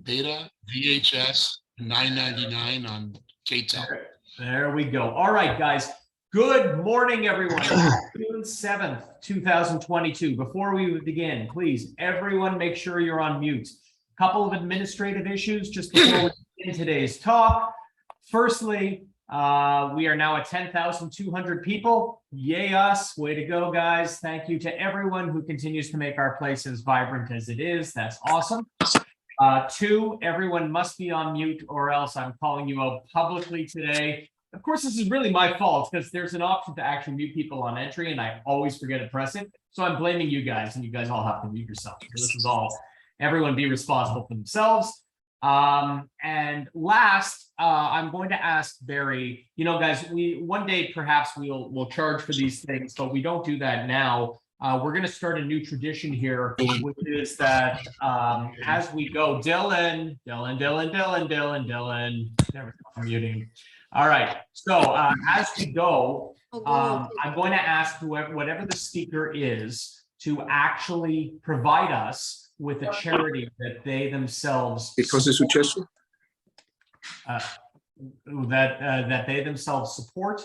Beta, VHS, $9.99 on KTEL. There we go. All right, guys. Good morning, everyone. June 7th, 2022. Before we begin, please, everyone make sure you're on mute. A couple of administrative issues just before we begin today's talk. Firstly, we are now at 10,200 people. Yay us. Way to go, guys. Thank you to everyone who continues to make our place as vibrant as it is. That's awesome. Two, everyone must be on mute or else I'm calling you out publicly today. Of course, this is really my fault because there's an option to actually mute people on entry and I always forget to press it. So I'm blaming you guys and you guys all have to mute yourselves. So this is all, everyone be responsible for themselves. And last, I'm going to ask Barry, you know, guys, one day perhaps we'll charge for these things, but we don't do that now. We're going to start a new tradition here, which is that as we go, Dylan, never stop muting. All right. So as we go, I'm going to ask whatever the speaker is to actually provide us with a charity that they themselves that they themselves support.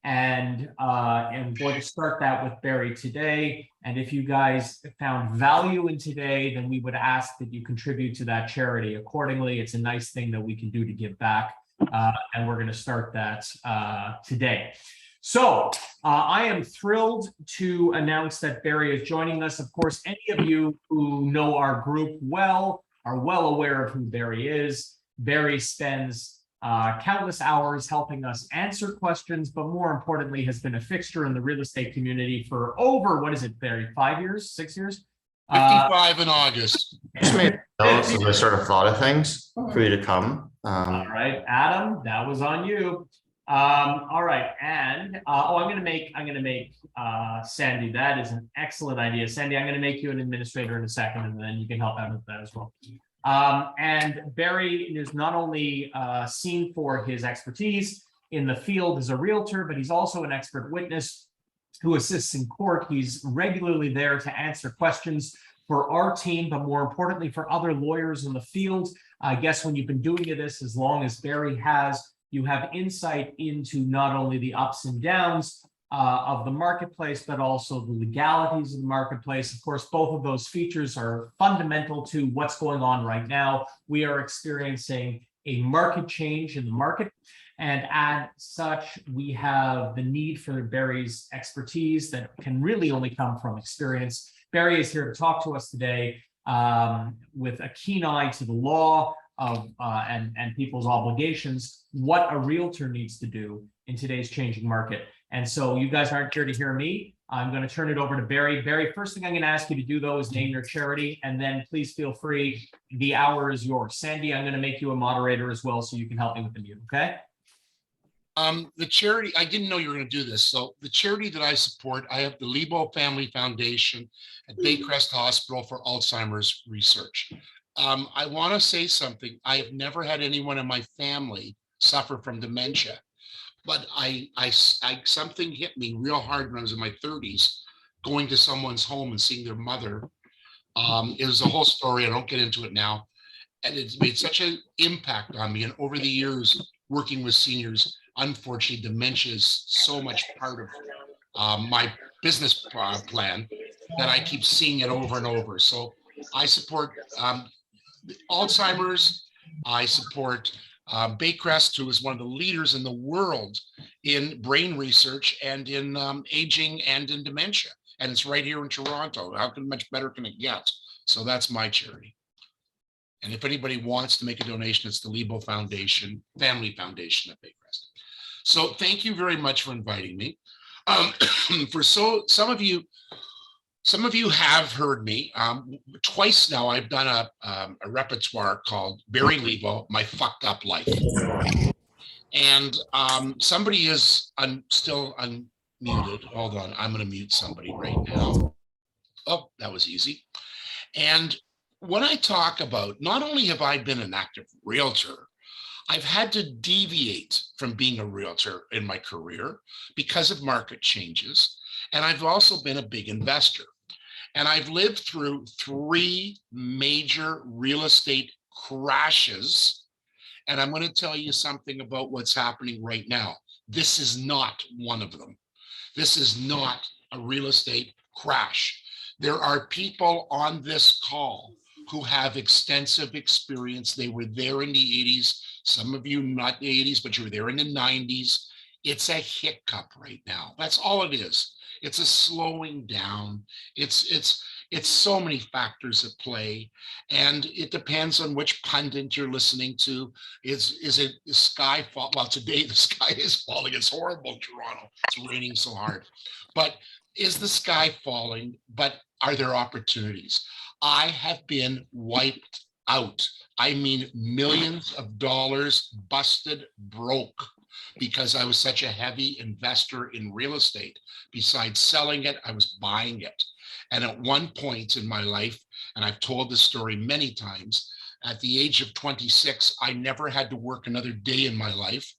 And I'm going to start that with Barry today. And if you guys found value in today, then we would ask that you contribute to that charity accordingly. It's a nice thing that we can do to give back. And we're going to start that today. So I am thrilled to announce that Barry is joining us. Of course, any of you who know our group well are well aware of who Barry is. Barry spends countless hours helping us answer questions, but more importantly, has been a fixture in the real estate community for over, what is it, Barry, 5 years, 6 years? 55 in August. Just made notes as I sort of thought of things for you to come. All right, Adam, that was on you. All right, and I'm gonna make Sandy. That is an excellent idea, Sandy. I'm gonna make you an administrator in a second, and then you can help out with that as well. And Barry is not only seen for his expertise in the field as a realtor, but he's also an expert witness who assists in court. He's regularly there to answer questions for our team, but more importantly, for other lawyers in the field. I guess when you've been doing this as long as Barry has, you have insight into not only the ups and downs of the marketplace, but also the legalities of the marketplace. Of course, both of those features are fundamental to what's going on right now. We are experiencing a market change in the market. And as such, we have the need for Barry's expertise that can really only come from experience. Barry is here to talk to us today with a keen eye to the law of and people's obligations, what a realtor needs to do in today's changing market. And so you guys aren't here to hear me. I'm going to turn it over to Barry. Barry, first thing I'm going to ask you to do, though, is name your charity, and then please feel free. The hour is yours. Sandy, I'm going to make you a moderator as well, so you can help me with the mute, okay? The charity, I didn't know you were going to do this. So the charity that I support, I have the Lebow Family Foundation at Baycrest Hospital for Alzheimer's Research. I want to say something. I have never had anyone in my family suffer from dementia. But I something hit me real hard when I was in my 30s, going to someone's home and seeing their mother. It was a whole story. I don't get into it now. And it's made such an impact on me. And over the years, working with seniors, unfortunately, dementia is so much part of my business plan that I keep seeing it over and over. So I support Alzheimer's. I support Baycrest, who is one of the leaders in the world in brain research and in aging and in dementia. And it's right here in Toronto. How much better can it get? So that's my charity. And if anybody wants to make a donation, it's the Lebow Foundation, Family Foundation at Baycrest. So thank you very much for inviting me. Some of you have heard me. Twice now I've done a repertoire called Barry Lebow, My Fucked Up Life. And somebody is still unmuted. Hold on, I'm gonna mute somebody right now. Oh, that was easy. And when I talk about, not only have I been an active realtor, I've had to deviate from being a realtor in my career because of market changes. And I've also been a big investor. And I've lived through 3 major real estate crashes. And I'm going to tell you something about what's happening right now. This is not one of them. This is not a real estate crash. There are people on this call who have extensive experience. They were there in the 80s. Some of you not the 80s, but you were there in the 90s. It's a hiccup right now. That's all it is. It's a slowing down. It's so many factors at play, and it depends on which pundit you're listening to. Is it the sky fall? Well, today the sky is falling. It's horrible in Toronto. It's raining so hard. But is the sky falling? But are there opportunities? I have been wiped out. I mean, millions of dollars busted broke because I was such a heavy investor in real estate. Besides selling it, I was buying it. And at one point in my life, and I've told this story many times, at the age of 26, I never had to work another day in my life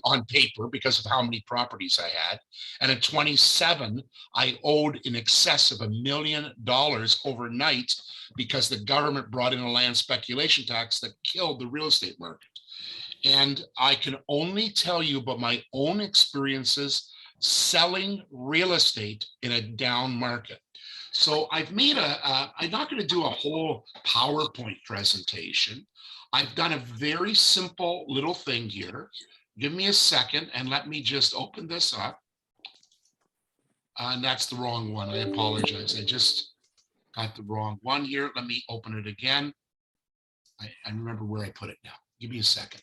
on paper because of how many properties I had. And at 27, I owed in excess of $1 million overnight because the government brought in a land speculation tax that killed the real estate market. And I can only tell you about my own experiences selling real estate in a down market. So I've made I'm not going to do a whole PowerPoint presentation. I've done a very simple little thing here. Give me a second and let me just open this up. And that's the wrong one. I apologize. I just got the wrong one here. Let me open it again. I remember where I put it now. Give me a second.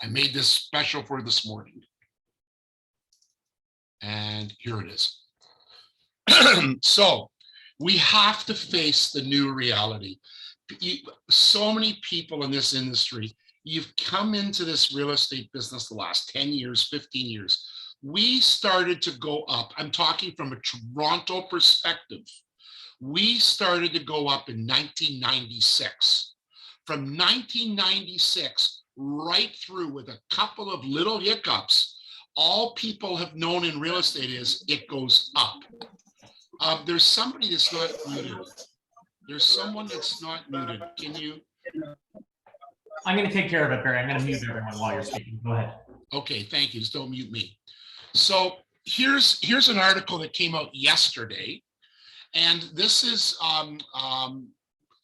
I made this special for this morning. And here it is. So we have to face the new reality. So many people in this industry, you've come into this real estate business the last 10 years, 15 years. We started to go up. I'm talking from a Toronto perspective. We started to go up in 1996. From 1996 right through with a couple of little hiccups, all people have known in real estate is it goes up. There's somebody that's not muted. There's someone that's not muted. Can you? I'm going to take care of it, Barry. I'm going to mute everyone while you're speaking. Go ahead. Okay, thank you. Just don't mute me. So here's an article that came out yesterday, and this is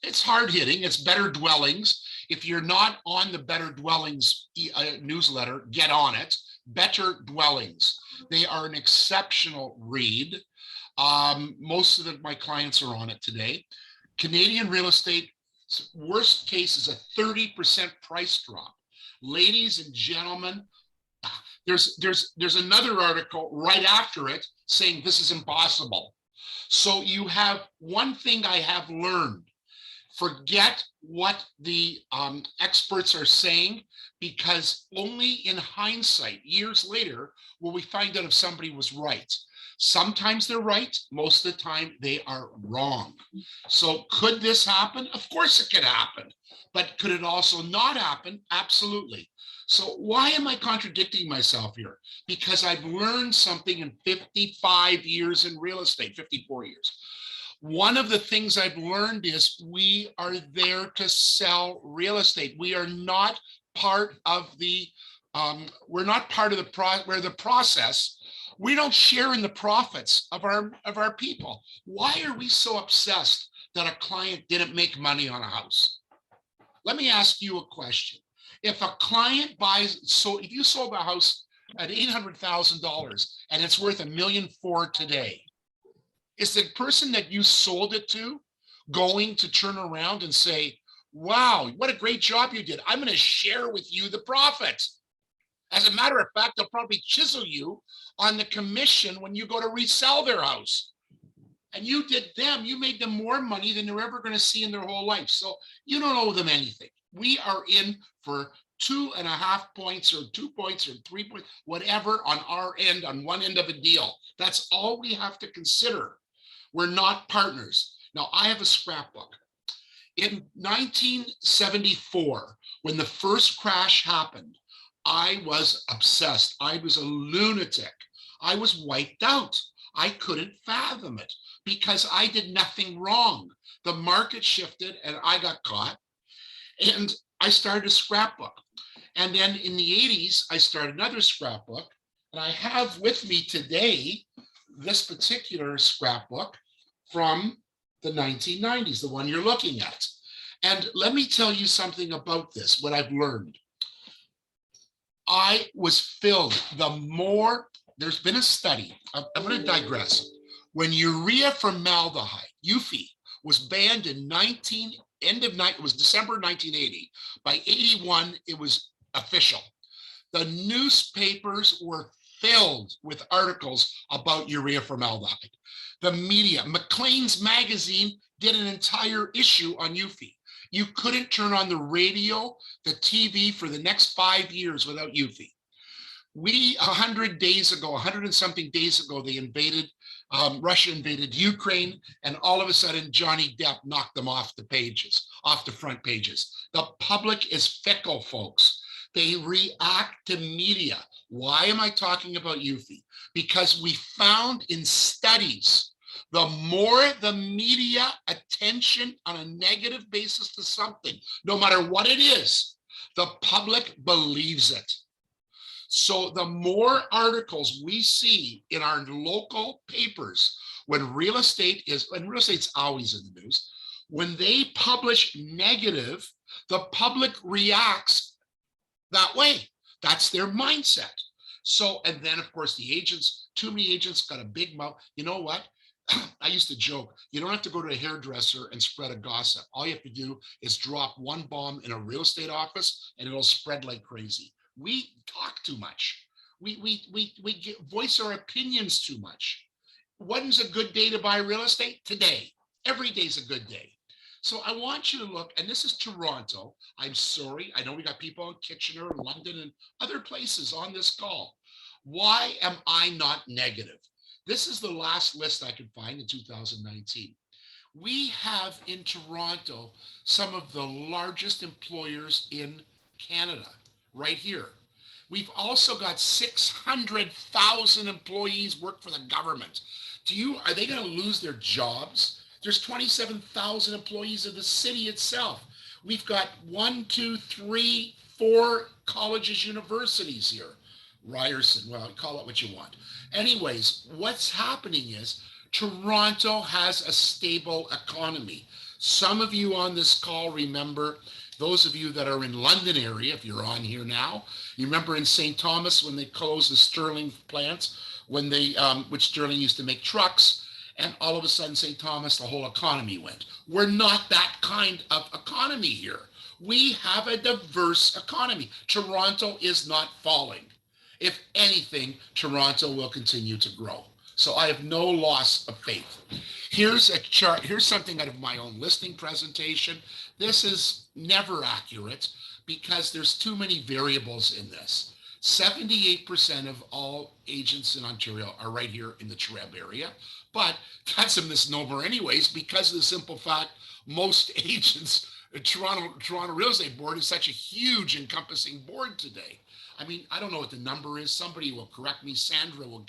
it's hard hitting. It's Better Dwellings. If you're not on the Better Dwellings newsletter, get on it. Better Dwellings. They are an exceptional read. Most of my clients are on it today. Canadian real estate, worst case is a 30% price drop. Ladies and gentlemen, there's another article right after it saying this is impossible. So you have one thing I have learned. Forget what the experts are saying, because only in hindsight, years later, will we find out if somebody was right. Sometimes they're right. Most of the time they are wrong. So could this happen? Of course it could happen. But could it also not happen? Absolutely. So why am I contradicting myself here? Because I've learned something in 55 years in real estate, 54 years. One of the things I've learned is we are there to sell real estate. We are not part of the, the process. We don't share in the profits of our people. Why are we so obsessed that a client didn't make money on a house? Let me ask you a question. If a client buys, so if you sold a house at $800,000 and it's worth $1.4 million today, is the person that you sold it to going to turn around and say, wow, what a great job you did. I'm going to share with you the profits. As a matter of fact, they'll probably chisel you on the commission when you go to resell their house. And you made them more money than they're ever going to see in their whole life. So you don't owe them anything. We are in for 2.5 points or 2 points or 3 points, whatever on our end, on one end of a deal. That's all we have to consider. We're not partners. Now, I have a scrapbook. In 1974, when the first crash happened, I was obsessed. I was a lunatic. I was wiped out. I couldn't fathom it. because I did nothing wrong. The market shifted and I got caught, and I started a scrapbook. And then in the 80s, I started another scrapbook. And I have with me today this particular scrapbook from the 1990s, the one you're looking at. And let me tell you something about this, what I've learned. I was filled, there's been a study, I'm going to digress. When urea formaldehyde, UFI, was banned in it was December 1980. By 81, it was official. The newspapers were filled with articles about urea formaldehyde. The media, Maclean's magazine did an entire issue on UFI. You couldn't turn on the radio, the TV for the next 5 years without UFI. 100 days ago, 100 and something days ago, Russia invaded Ukraine, and all of a sudden Johnny Depp knocked them off the front pages. The public is fickle, folks. They react to media. Why am I talking about UFI? Because we found in studies, the more the media attention on a negative basis to something, no matter what it is, the public believes it. So the more articles we see in our local papers, when real estate's always in the news, when they publish negative, the public reacts that way. That's their mindset. So, and then of course the agents, too many agents got a big mouth. You know what? I used to joke, you don't have to go to a hairdresser and spread a gossip. All you have to do is drop one bomb in a real estate office and it'll spread like crazy. We talk too much. We voice our opinions too much. When's a good day to buy real estate? Today. Every day's a good day. So I want you to look, and this is Toronto. I'm sorry. I know we got people in Kitchener, London, and other places on this call. Why am I not negative? This is the last list I could find in 2019. We have in Toronto some of the largest employers in Canada, right here. We've also got 600,000 employees work for the government. Are they going to lose their jobs? There's 27,000 employees of the city itself. We've got 4 colleges, universities here. Ryerson, well, call it what you want. Anyways, what's happening is Toronto has a stable economy. Some of you on this call remember, those of you that are in London area, if you're on here now, you remember in St. Thomas when they closed the Sterling plants, which Sterling used to make trucks, and all of a sudden St. Thomas, the whole economy went. We're not that kind of economy here. We have a diverse economy. Toronto is not falling. If anything, Toronto will continue to grow. So I have no loss of faith. Here's a chart. Here's something out of my own listing presentation. This is never accurate because there's too many variables in this. 78% of all agents in Ontario are right here in the Treb area, but that's a misnomer anyways, because of the simple fact most agents, Toronto Real Estate Board is such a huge encompassing board today. I mean, I don't know what the number is. Somebody will correct me. Sandra will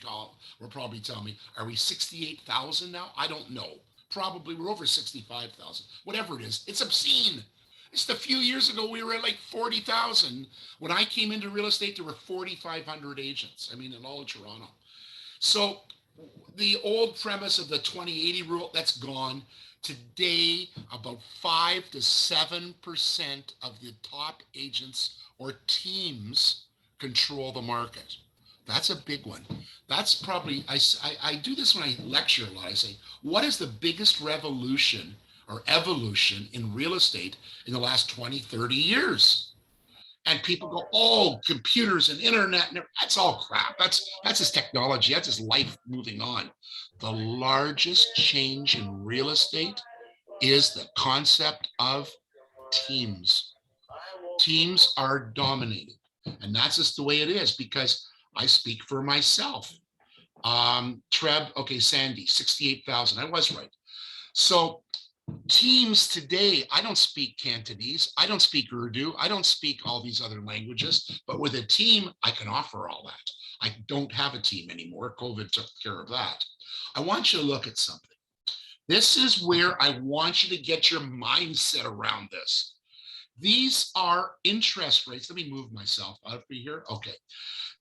probably tell me, are we 68,000 now? I don't know. Probably we're over 65,000, whatever it is. It's obscene. Just a few years ago, we were at like 40,000. When I came into real estate, there were 4,500 agents. I mean, in all of Toronto. So the old premise of the 20/80 rule, that's gone. Today, about 5 to 7% of the top agents or teams control the market. That's a big one. That's probably, I do this when I lecture a lot. I say, what is the biggest revolution or evolution in real estate in the last 20, 30 years? And people go, oh, computers and internet, and that's all crap. That's just technology. That's just life moving on. The largest change in real estate is the concept of teams. Teams are dominating. And that's just the way it is, because I speak for myself. Treb, okay, Sandy, 68,000. I was right. So teams today, I don't speak Cantonese, I don't speak Urdu, I don't speak all these other languages, but with a team, I can offer all that. I don't have a team anymore. COVID took care of that. I want you to look at something. This is where I want you to get your mindset around this. These are interest rates. Let me move myself out of here. Okay.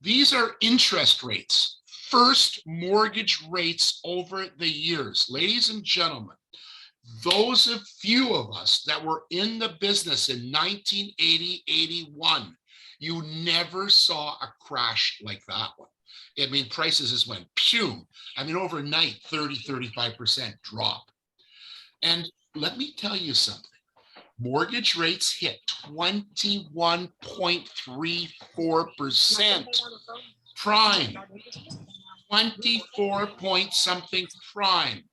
These are interest rates, first mortgage rates over the years. Ladies and gentlemen, those of few of us that were in the business in 1980, 81, you never saw a crash like that one. I mean, prices just went pew. I mean, overnight, 30, 35% drop. And let me tell you something. Mortgage rates hit 21.34% prime, 24 point something prime.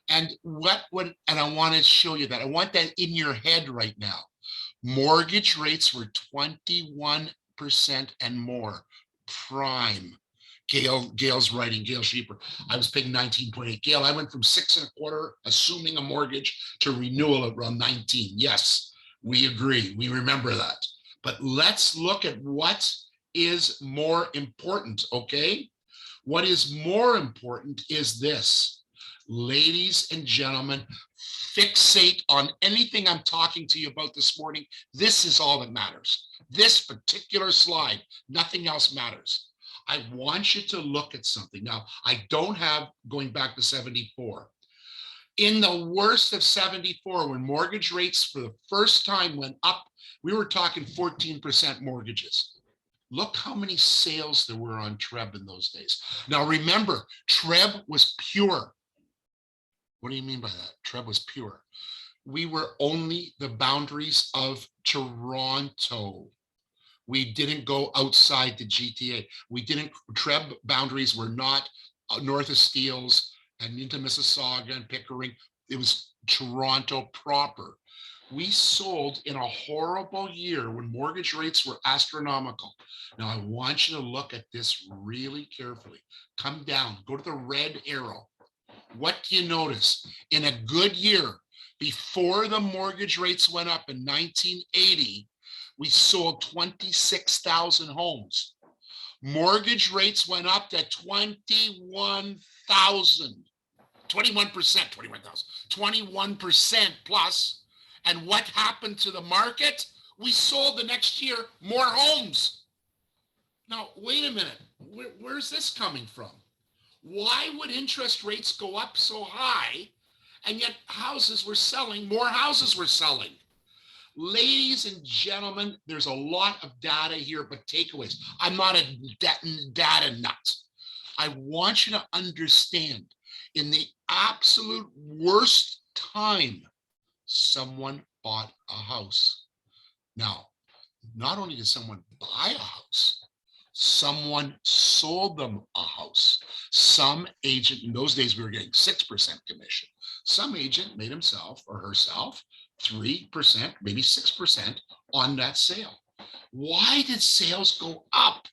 And and I want to show you that. I want that in your head right now. Mortgage rates were 21% and more prime. Gail's writing, Gail Sheeper. I was paying 19.8. Gail, I went from 6.25, assuming a mortgage, to renewal at around 19. Yes, we agree. We remember that. But let's look at what is more important, okay? What is more important is this. Ladies and gentlemen, fixate on anything I'm talking to you about this morning. This is all that matters. This particular slide, nothing else matters. I want you to look at something. Now, I don't have going back to 74. In the worst of 74, when mortgage rates for the first time went up, we were talking 14% mortgages. Look how many sales there were on TREB in those days. Now, remember, TREB was pure. What do you mean by that? TREB was pure. We were only the boundaries of Toronto. We didn't go outside the GTA. We didn't, TREB boundaries were not north of Steeles and into Mississauga and Pickering. It was Toronto proper. We sold in a horrible year when mortgage rates were astronomical. Now I want you to look at this really carefully. Come down, go to the red arrow. What do you notice? In a good year, before the mortgage rates went up in 1980, we sold 26,000 homes. Mortgage rates went up to 21,000, 21% plus. And what happened to the market? We sold the next year more homes. Now, wait a minute. Where's this coming from? Why would interest rates go up so high and yet houses were selling, more houses were selling? Ladies and gentlemen, there's a lot of data here, but takeaways. I'm not a data nut. I want you to understand, in the absolute worst time, someone bought a house. Now, not only did someone buy a house, someone sold them a house. Some agent, in those days we were getting 6% commission. Some agent made himself or herself 3%, maybe 6% on that sale. Why did sales go up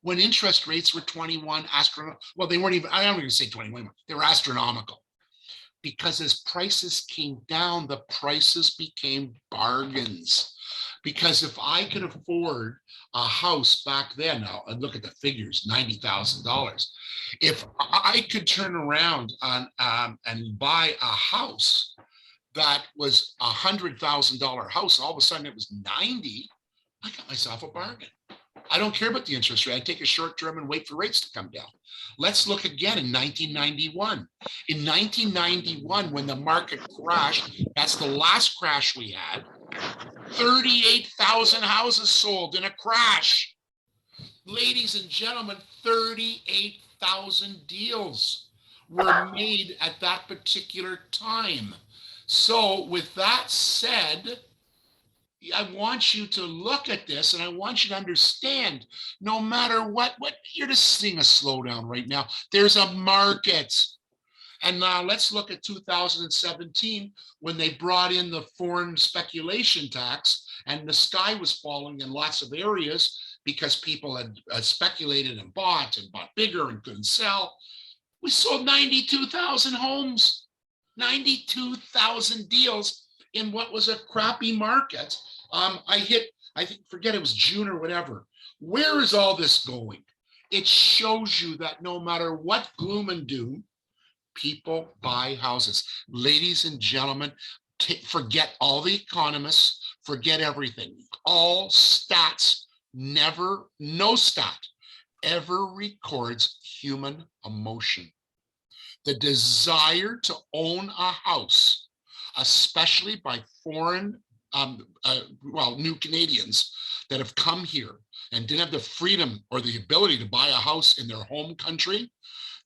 when interest rates were 21 astronomical? Well, they weren't even, I don't even say 21, they were astronomical. Because as prices came down, the prices became bargains. Because if I could afford a house back then, now and look at the figures, $90,000. If I could turn around and buy a house that was $100,000 house, all of a sudden it was 90, I got myself a bargain. I don't care about the interest rate. I take a short term and wait for rates to come down. Let's look again in 1991. In 1991, when the market crashed, that's the last crash we had, 38,000 houses sold in a crash. Ladies and gentlemen, 38,000 deals were made at that particular time. So with that said, I want you to look at this and I want you to understand, no matter what you're just seeing a slowdown right now. There's a market. And now let's look at 2017 when they brought in the foreign speculation tax and the sky was falling in lots of areas because people had speculated and bought bigger and couldn't sell. We sold 92,000 homes, 92,000 deals in what was a crappy market. I think, forget it was June or whatever. Where is all this going? It shows you that no matter what gloom and doom, People buy houses. Ladies and gentlemen, forget all the economists, forget everything. All stats, no stat ever records human emotion. The desire to own a house, especially by foreign, new Canadians that have come here and didn't have the freedom or the ability to buy a house in their home country.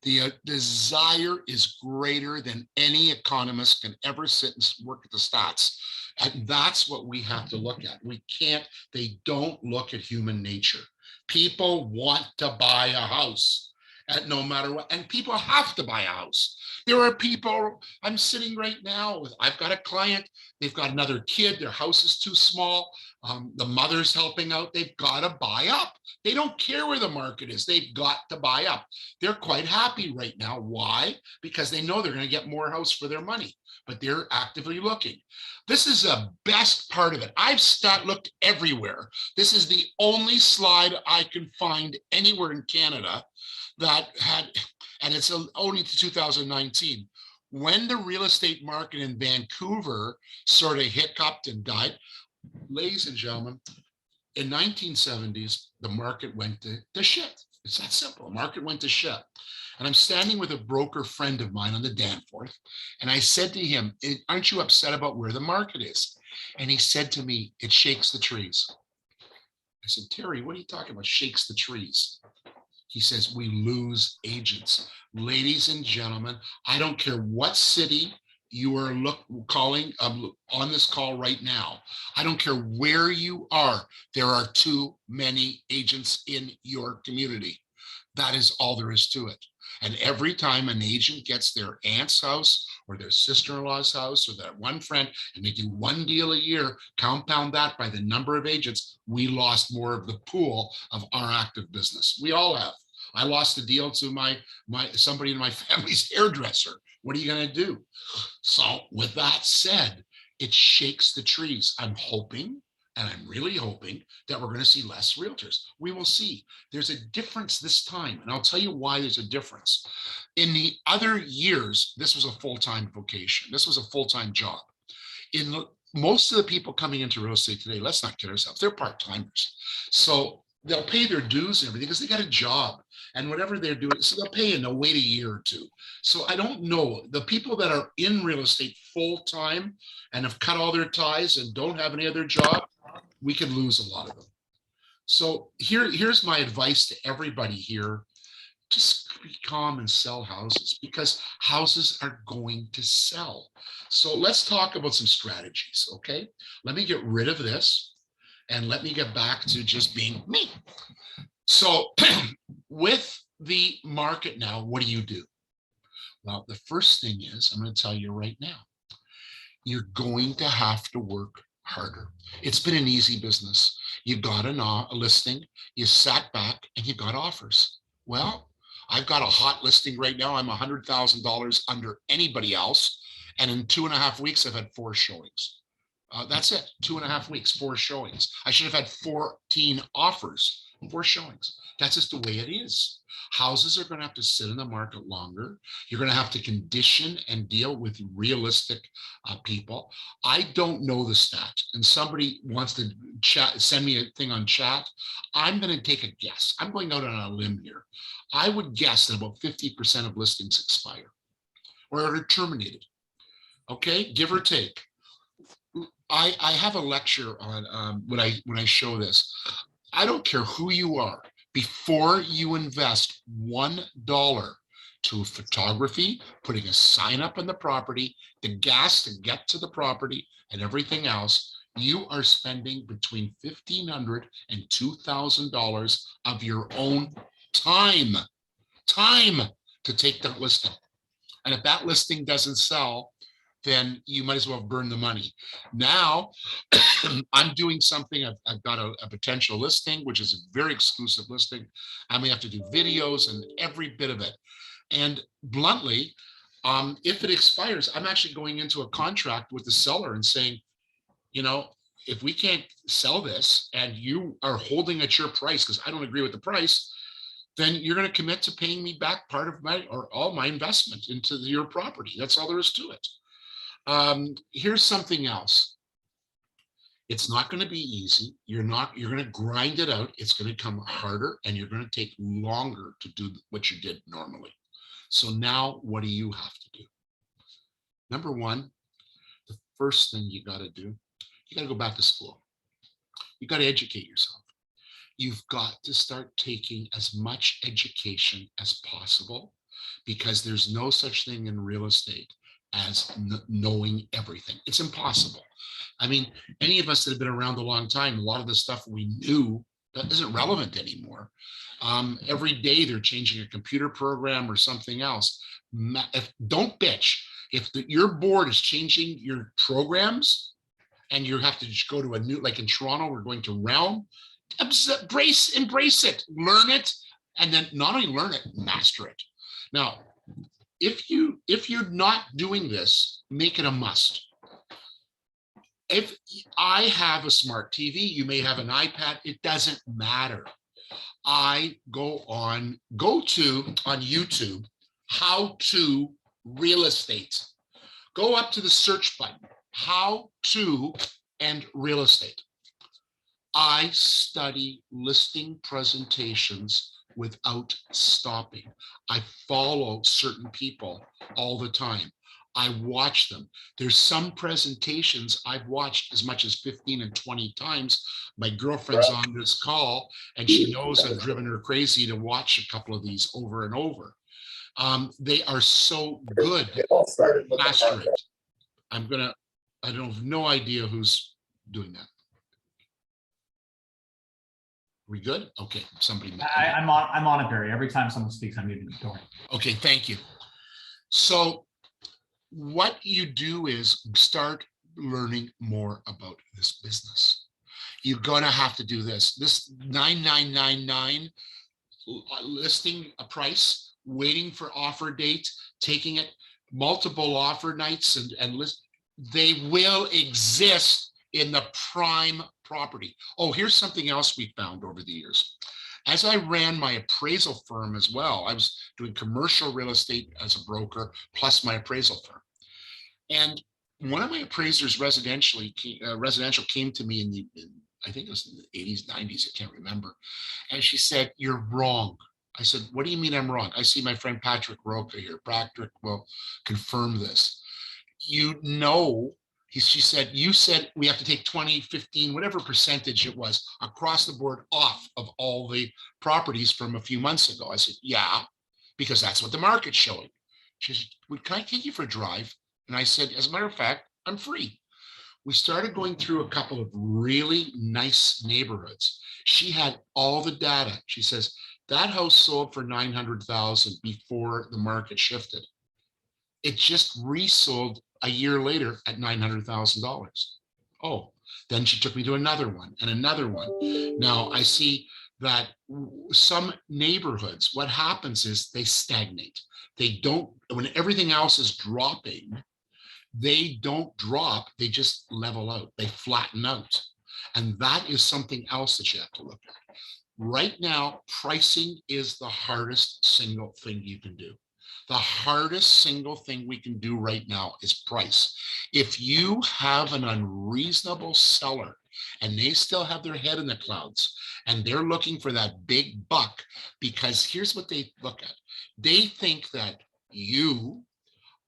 The desire is greater than any economist can ever sit and work at the stats. And that's what we have to look at. They don't look at human nature. People want to buy a house at no matter what, and people have to buy a house. There are people, I'm sitting right now with, I've got a client, they've got another kid, their house is too small. The mother's helping out, they've got to buy up. They don't care where the market is, they've got to buy up. They're quite happy right now. Why? Because they know they're going to get more house for their money, but they're actively looking. This is the best part of it. I've looked everywhere. This is the only slide I can find anywhere in Canada that had, and it's only to 2019, when the real estate market in Vancouver sort of hiccuped and died. Ladies and gentlemen, in 1970s, the market went to shit. It's that simple. The market went to shit. And I'm standing with a broker friend of mine on the Danforth. And I said to him, aren't you upset about where the market is? And he said to me, it shakes the trees. I said, Terry, what are you talking about? Shakes the trees. He says, we lose agents. Ladies and gentlemen, I don't care what city you are calling on this call right now. I don't care where you are. There are too many agents in your community. That is all there is to it. And every time an agent gets their aunt's house or their sister-in-law's house or that one friend, and they do one deal a year, compound that by the number of agents, we lost more of the pool of our active business. We all have. I lost a deal to somebody in my family's hairdresser. What are you going to do? So with that said, it shakes the trees. I'm hoping, and I'm really hoping, that we're going to see less realtors. We will see. There's a difference this time, and I'll tell you why there's a difference. In the other years, this was a full-time vocation. This was a full-time job. Most of the people coming into real estate today, let's not kid ourselves, they're part-timers. So they'll pay their dues and everything because they got a job. And whatever they're doing, so they'll pay and they'll wait a year or two. So I don't know, the people that are in real estate full-time and have cut all their ties and don't have any other job, we could lose a lot of them. So here's my advice to everybody here. Just be calm and sell houses, because houses are going to sell. So let's talk about some strategies, okay? Let me get rid of this and let me get back to just being me. So with the market now, what do? Well, the first thing is, I'm going to tell you right now, you're going to have to work harder. It's been an easy business. You got a listing, you sat back and you got offers. Well, I've got a hot listing right now. I'm $100,000 under anybody else. And in 2.5 weeks, I've had 4 showings. That's it, 2.5 weeks, 4 showings. I should have had 14 offers, 4 showings. That's just the way it is. Houses are going to have to sit in the market longer. You're going to have to condition and deal with realistic people. I don't know the stat, and somebody wants to send me a thing on chat. I'm going to take a guess. I'm going out on a limb here. I would guess that about 50% of listings expire or are terminated. Okay, give or take. I have a lecture on when I show this. I don't care who you are. Before you invest $1 to photography, putting a sign up on the property, the gas to get to the property, and everything else, you are spending between $1,500 and $2,000 of your own time to take that listing. And if that listing doesn't sell, then you might as well burn the money. Now, I'm doing something. I've got a potential listing, which is a very exclusive listing. I may have to do videos and every bit of it. And bluntly, if it expires, I'm actually going into a contract with the seller and saying, you know, if we can't sell this and you are holding at your price because I don't agree with the price, then you're going to commit to paying me back part of my or all my investment into your property. That's all there is to it. Here's something else. It's not going to be easy. You're going to grind it out. It's going to come harder and you're going to take longer to do what you did normally. So now what do you have to do? Number one, the first thing you got to do, you got to go back to school. You got to educate yourself. You've got to start taking as much education as possible, because there's no such thing in real estate as knowing everything. It's impossible. I mean, any of us that have been around a long time, a lot of the stuff we knew that isn't relevant anymore. Every day they're changing a computer program or something else. Don't bitch. If your board is changing your programs and you have to just go to a new, like in Toronto, we're going to Realm, embrace it, learn it, and then not only learn it, master it. Now, if you're not doing this, make it a must. If I have a smart TV, you may have an iPad, it doesn't matter. I go to on YouTube, how to real estate. Go up to the search button, how to and real estate. I study listing presentations without stopping. I follow certain people all the time. I watch them. There's some presentations I've watched as much as 15 and 20 times. My girlfriend's on this call and she knows I've driven her crazy to watch a couple of these over and over. They are so good. Master it. I have no idea who's doing that. We good? Okay, somebody. I'm on it, Barry. Every time someone speaks, I'm muting the door. Okay, thank you. So what you do is start learning more about this business. You're going to have to do this. This 9999 listing a price, waiting for offer date, taking it, multiple offer nights and list. They will exist in the prime property. Oh, here's something else we found over the years. As I ran my appraisal firm as well, I was doing commercial real estate as a broker, plus my appraisal firm. And one of my appraisers residential came to me in I think it was in the 80s, 90s, I can't remember. And she said, "You're wrong." I said, "What do you mean I'm wrong?" I see my friend Patrick Roca here. Patrick will confirm this. She said, "You said we have to take 20, 15, whatever percentage it was across the board off of all the properties from a few months ago." I said, "Yeah, because that's what the market's showing." She said, "Well, can I take you for a drive?" And I said, "As a matter of fact, I'm free." We started going through a couple of really nice neighborhoods. She had all the data. She says, "That house sold for 900,000 before the market shifted. It just resold a year later at $900,000. Oh, then she took me to another one and another one. Now I see that some neighborhoods, what happens is they stagnate. They don't, when everything else is dropping, they don't drop, they just level out, they flatten out. And that is something else that you have to look at. Right now, pricing is the hardest single thing you can do. The hardest single thing we can do right now is price. If you have an unreasonable seller and they still have their head in the clouds and they're looking for that big buck, because here's what they look at. They think that you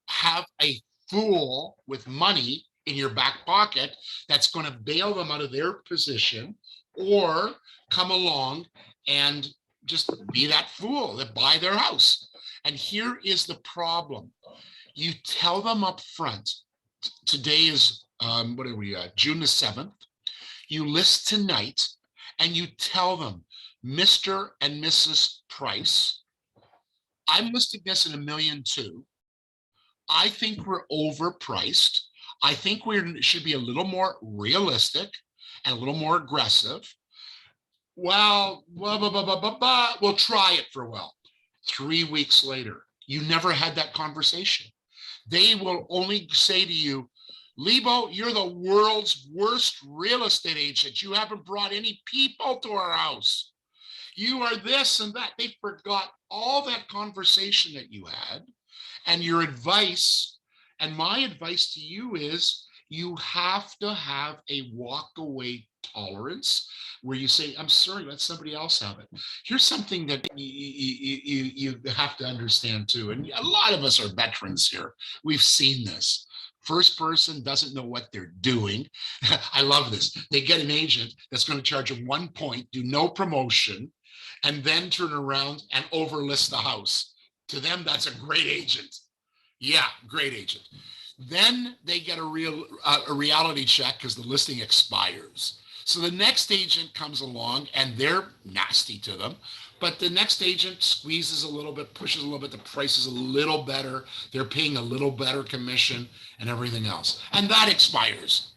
have a fool with money in your back pocket that's going to bail them out of their position or come along and just be that fool that buy their house. And here is the problem. You tell them up front, today is, what are we, June the 7th. You list tonight and you tell them, "Mr. and Mrs. Price, I'm listing this in $1.2 million. I think we're overpriced. I think we should be a little more realistic and a little more aggressive. Well, blah, blah, blah, blah, blah, blah. We'll try it for a while." 3 weeks later, you never had that conversation. They will only say to you, "Lebow, you're the world's worst real estate agent. You haven't brought any people to our house. You are this and that. They forgot all that conversation that you had and your advice. And my advice to you is you have to have a walk away tolerance where you say, I'm sorry, let somebody else have it. Here's something that you have to understand too. And a lot of us are veterans here. We've seen this. First person doesn't know what they're doing. I love this. They get an agent that's going to charge them 1 point, do no promotion, and then turn around and overlist the house. To them, that's a great agent. Yeah, great agent. Then they get a reality check because the listing expires. So the next agent comes along and they're nasty to them, but the next agent squeezes a little bit, pushes a little bit, the price is a little better, they're paying a little better commission and everything else. And that expires.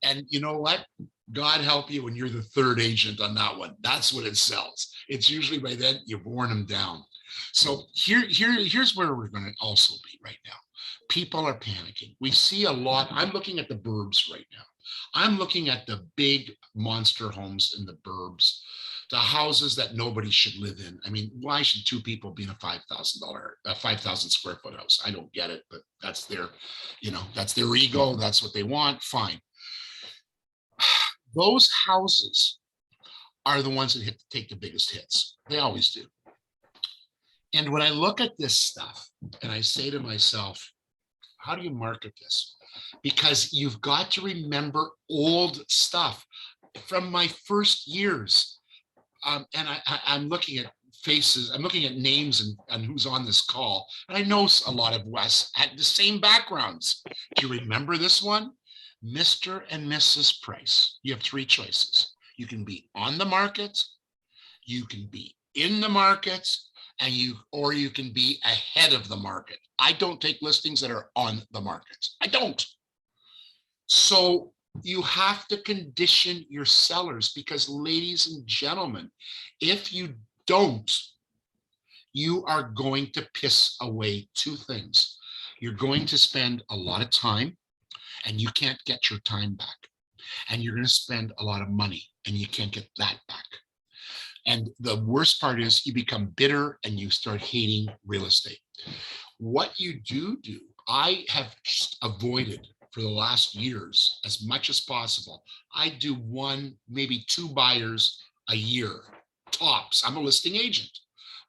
And you know what? God help you when you're the third agent on that one. That's what it sells. It's usually by then you've worn them down. So here's where we're going to also be right now. People are panicking. We see a lot. I'm looking at the burbs right now. I'm looking at the big monster homes in the burbs, the houses that nobody should live in. I mean, why should two people be in a $5,000 square foot house? I don't get it, but that's their, that's their ego. That's what they want. Fine. Those houses are the ones that take the biggest hits. They always do. And when I look at this stuff and I say to myself, how do you market this? Because you've got to remember old stuff from my first years. And I'm looking at faces, I'm looking at names and who's on this call. And I know a lot of Wes had the same backgrounds. Do you remember this one? Mr. and Mrs. Price. You have three choices. You can be on the market, you can be in the market, and you can be ahead of the market. I don't take listings that are on the market. I don't. So you have to condition your sellers because, ladies and gentlemen, if you don't, you are going to piss away two things. You're going to spend a lot of time and you can't get your time back. And you're going to spend a lot of money and you can't get that back. And the worst part is you become bitter and you start hating real estate. What you do, I have avoided for the last years as much as possible. I do one, maybe two buyers a year, tops. I'm a listing agent.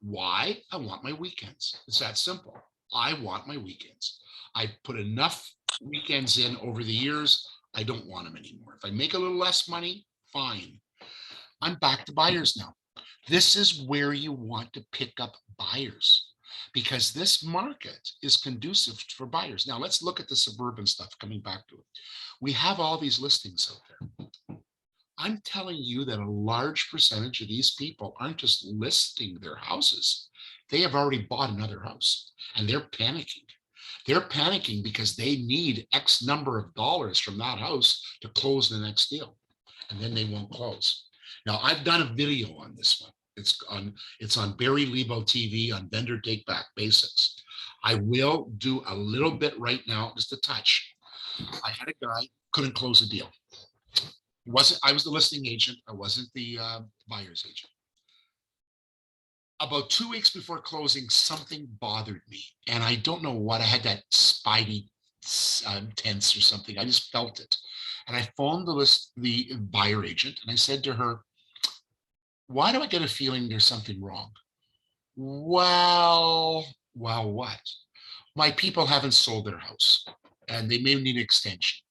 Why? I want my weekends. It's that simple. I want my weekends. I put enough weekends in over the years. I don't want them anymore. If I make a little less money, fine. I'm back to buyers now. This is where you want to pick up buyers because this market is conducive for buyers. Now let's look at the suburban stuff, coming back to it. We have all these listings out there. I'm telling you that a large percentage of these people aren't just listing their houses. They have already bought another house and they're panicking. They're panicking because they need X number of dollars from that house to close the next deal. And then they won't close. Now, I've done a video on this one. It's on Barry Lebow TV on Vendor Take Back Basics. I will do a little bit right now, just a touch. I had a guy, couldn't close a deal. I was the listing agent. I wasn't the buyer's agent. About 2 weeks before closing, something bothered me. And I don't know what, I had that spidey tense or something. I just felt it. And I phoned the buyer agent and I said to her, why do I get a feeling there's something wrong? Well, what? My people haven't sold their house and they may need an extension.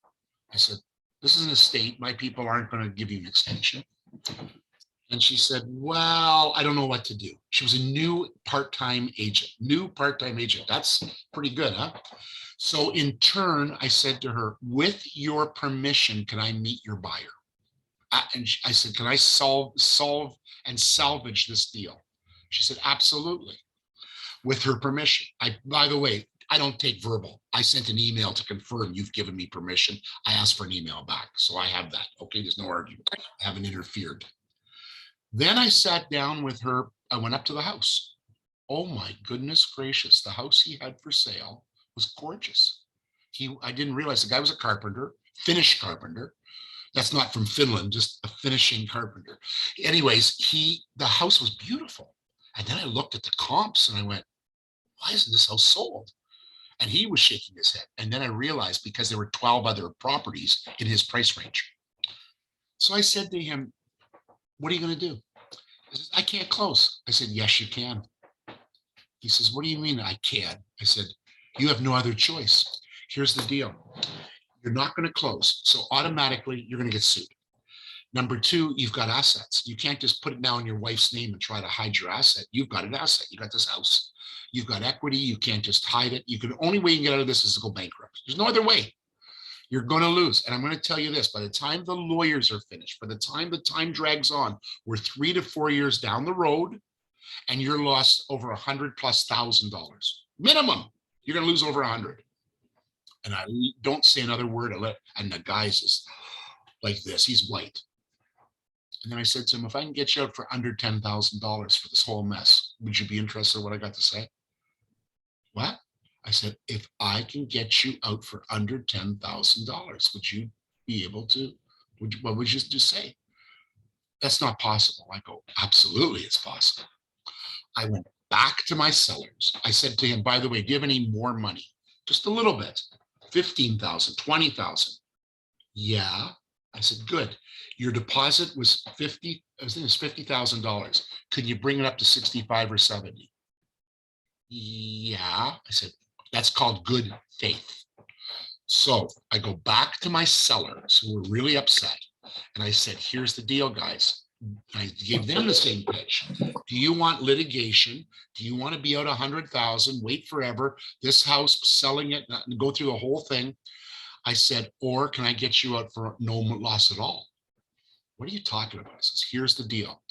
I said, this is an estate. My people aren't going to give you an extension. And she said, well, I don't know what to do. She was a new part-time agent. That's pretty good, huh? So in turn, I said to her, with your permission, can I meet your buyer? And I said, can I solve and salvage this deal? She said, absolutely. With her permission. By the way, I don't take verbal. I sent an email to confirm you've given me permission. I asked for an email back. So I have that. Okay, there's no argument. I haven't interfered. Then I sat down with her. I went up to the house. Oh my goodness gracious. The house he had for sale was gorgeous. I didn't realize the guy was a carpenter, finished carpenter. That's not from Finland, just a finishing carpenter. Anyways, the house was beautiful. And then I looked at the comps and I went, why isn't this house sold? And he was shaking his head. And then I realized because there were 12 other properties in his price range. So I said to him, what are you going to do? He says, I can't close. I said, yes, you can. He says, what do you mean I can? I said, you have no other choice. Here's the deal. You're not going to close. So automatically you're going to get sued. Number two, you've got assets. You can't just put it now in your wife's name and try to hide your asset. You've got an asset. You got this house. You've got equity. You can't just hide it. Only way you can get out of this is to go bankrupt. There's no other way. You're going to lose. And I'm going to tell you this, by the time the lawyers are finished, by the time drags on, we're 3 to 4 years down the road and you're lost over $100,000+ minimum. You're going to lose over 100. And I don't say another word. And the guy's just like this. He's white. And then I said to him, if I can get you out for under $10,000 for this whole mess, would you be interested in what I got to say? What? I said, if I can get you out for under $10,000, would you be able to, what would you just say? That's not possible. I go, absolutely, it's possible. I went back to my sellers. I said to him, by the way, do you have any more money? Just a little bit, 15,000, 20,000. Yeah. I said, good. Your deposit was I think it was $50,000. Could you bring it up to 65 or 70? Yeah. I said, that's called good faith. So I go back to my sellers who were really upset. And I said, here's the deal, guys. I gave them the same pitch. Do you want litigation? Do you want to be out 100,000, wait forever, this house, selling it, and go through the whole thing? I said, or can I get you out for no loss at all? What are you talking about? I says, here's the deal.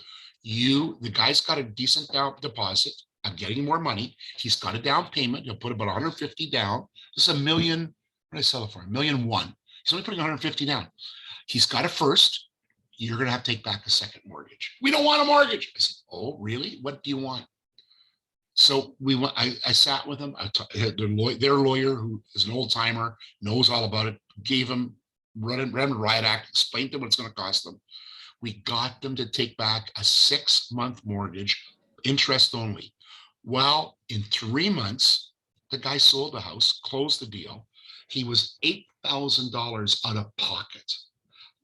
The guy's got a decent down deposit. I'm getting more money. He's got a down payment. He'll put about 150 down. This is $1 million. What did I sell it for? $1.1 million. He's only putting 150 down. He's got a first. You're going to have to take back a second mortgage. We don't want a mortgage. I said, oh, really? What do you want? So I sat with him. Their lawyer, who is an old timer, knows all about it, gave him run a riot act, explained to them what it's going to cost them. We got them to take back a 6-month mortgage, interest only. Well, in 3 months, the guy sold the house, closed the deal. He was $8,000 out of pocket.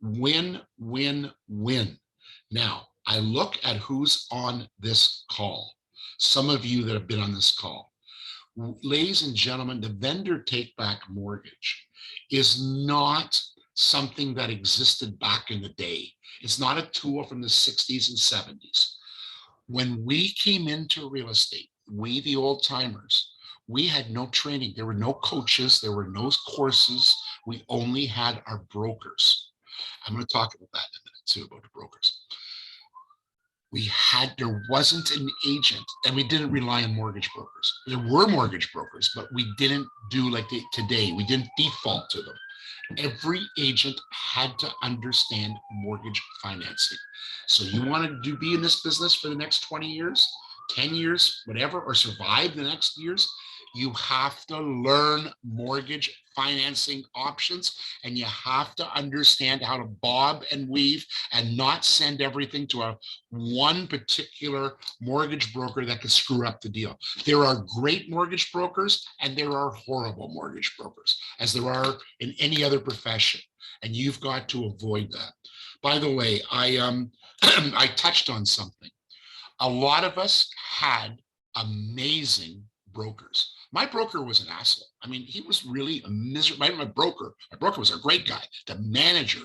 Win, win, win. Now, I look at who's on this call. Some of you that have been on this call. Ladies and gentlemen, the vendor take back mortgage is not something that existed back in the day. It's not a tool from the 60s and 70s. When we came into real estate, we, the old timers, we had no training. There were no coaches. There were no courses. We only had our brokers. I'm going to talk about that in a minute too, about the brokers. There wasn't an agent, and we didn't rely on mortgage brokers. There were mortgage brokers, but we didn't do like today. We didn't default to them. Every agent had to understand mortgage financing. So you want to be in this business for the next 20 years, 10 years, whatever, or survive the next years, you have to learn mortgage financing options, and you have to understand how to bob and weave and not send everything to one particular mortgage broker that could screw up the deal. There are great mortgage brokers and there are horrible mortgage brokers, as there are in any other profession, and you've got to avoid that. By the way, I touched on something. A lot of us had amazing brokers. My broker was an asshole. I mean, he was really a miserable. My broker was a great guy, the manager,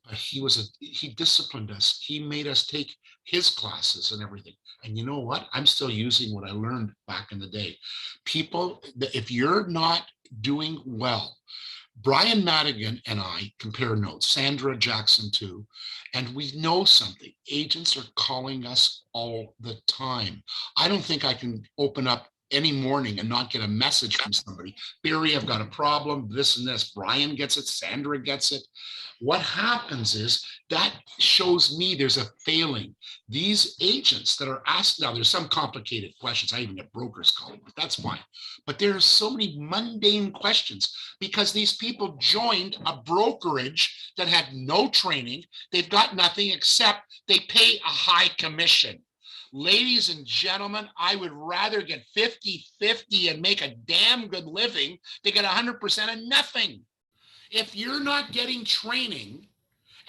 but he disciplined us. He made us take his classes and everything. And you know what? I'm still using what I learned back in the day. People, if you're not doing well, Brian Madigan and I compare notes, Sandra Jackson too, and we know something. Agents are calling us all the time. I don't think I can open up any morning and not get a message from somebody. Barry, I've got a problem, this and this. Brian gets it, Sandra gets it. What happens is that shows me there's a failing. These agents that are asked, now there's some complicated questions. I even get brokers calling, but that's fine. But there are so many mundane questions because these people joined a brokerage that had no training. They've got nothing except they pay a high commission. Ladies and gentlemen, I would rather get 50-50 and make a damn good living than get 100% of nothing. If you're not getting training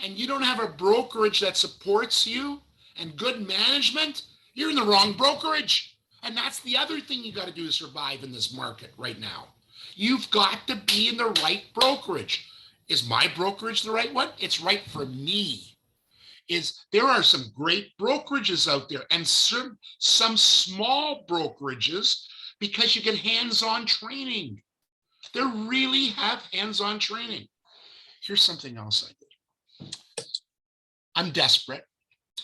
and you don't have a brokerage that supports you and good management, you're in the wrong brokerage. And that's the other thing you got to do to survive in this market right now. You've got to be in the right brokerage. Is my brokerage the right one? It's right for me. There are some great brokerages out there and some small brokerages because you get hands-on training. They really have hands-on training. Here's something else I did. I'm desperate.